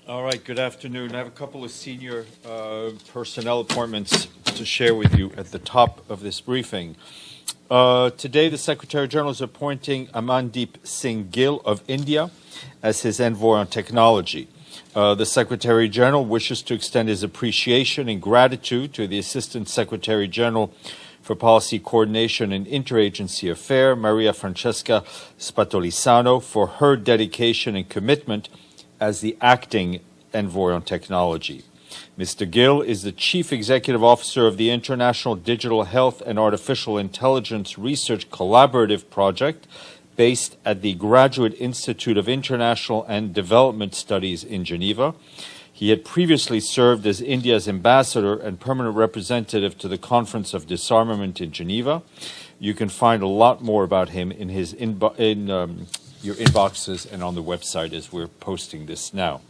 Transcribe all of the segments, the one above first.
All right, good afternoon. I have a couple of senior personnel appointments to share with you at the top of this briefing. Today, the Secretary General is appointing Amandeep Singh Gill of India as his envoy on technology. The Secretary General wishes to extend his appreciation and gratitude to the Assistant Secretary General for Policy Coordination and Interagency Affairs, Maria Francesca Spatolisano, for her dedication and commitment as the acting envoy on technology. Mr. Gill is the Chief Executive Officer of the International Digital Health and Artificial Intelligence Research Collaborative Project based at the Graduate Institute of International and Development Studies in Geneva. He had previously served as India's ambassador and permanent representative to the Conference of Disarmament in Geneva. You can find a lot more about him in his your inboxes and on the website as we're posting this now.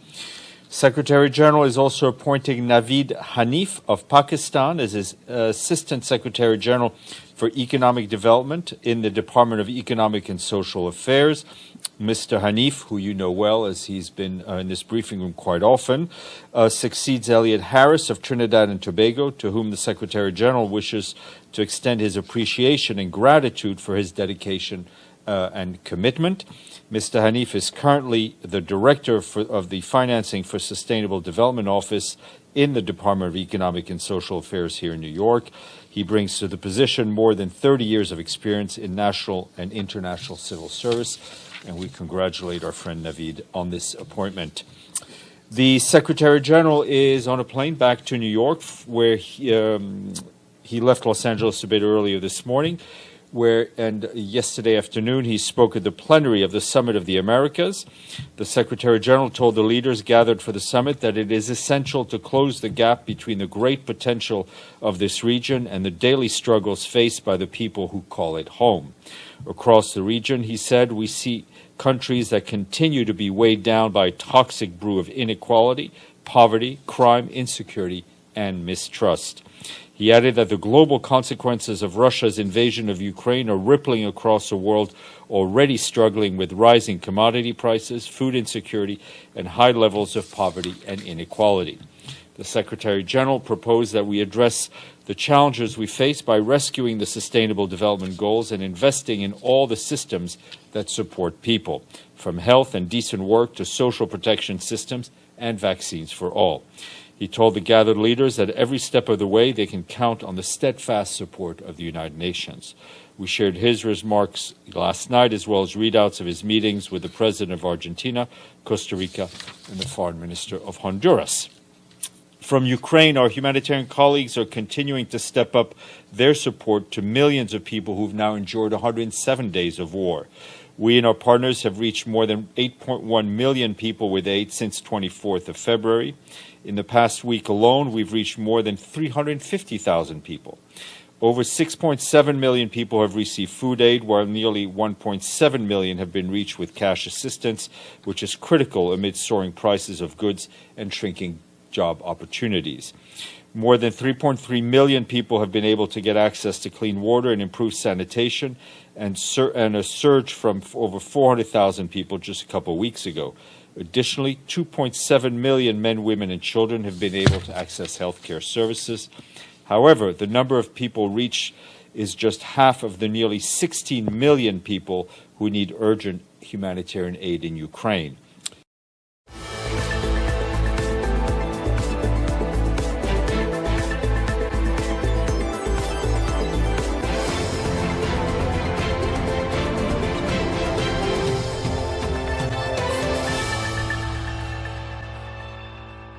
Secretary General is also appointing Naveed Hanif of Pakistan as his Assistant Secretary General for Economic Development in the Department of Economic and Social Affairs. Mr. Hanif, who you know well as he's been in this briefing room quite often, succeeds Elliot Harris of Trinidad and Tobago, to whom the Secretary General wishes to extend his appreciation and gratitude for his dedication and commitment. Mr. Hanif is currently the Director of the Financing for Sustainable Development Office in the Department of Economic and Social Affairs here in New York. He brings to the position more than 30 years of experience in national and international civil service, and we congratulate our friend Naveed on this appointment. The Secretary General is on a plane back to New York, where he left Los Angeles a bit earlier this morning, and yesterday afternoon he spoke at the plenary of the Summit of the Americas. The Secretary General told the leaders gathered for the summit that it is essential to close the gap between the great potential of this region and the daily struggles faced by the people who call it home. Across the region, he said, we see countries that continue to be weighed down by a toxic brew of inequality, poverty, crime, insecurity, and mistrust. He added that the global consequences of Russia's invasion of Ukraine are rippling across a world already struggling with rising commodity prices, food insecurity, and high levels of poverty and inequality. The Secretary General proposed that we address the challenges we face by rescuing the Sustainable Development Goals and investing in all the systems that support people, from health and decent work to social protection systems and vaccines for all. He told the gathered leaders that every step of the way they can count on the steadfast support of the United Nations. We shared his remarks last night, as well as readouts of his meetings with the President of Argentina, Costa Rica, and the Foreign Minister of Honduras. From Ukraine, our humanitarian colleagues are continuing to step up their support to millions of people who've now endured 107 days of war. We and our partners have reached more than 8.1 million people with aid since 24th of February. In the past week alone, we've reached more than 350,000 people. Over 6.7 million people have received food aid, while nearly 1.7 million have been reached with cash assistance, which is critical amid soaring prices of goods and shrinking job opportunities. More than 3.3 million people have been able to get access to clean water and improved sanitation, and a surge from over 400,000 people just a couple of weeks ago. Additionally, 2.7 million men, women, and children have been able to access health care services. However, the number of people reached is just half of the nearly 16 million people who need urgent humanitarian aid in Ukraine.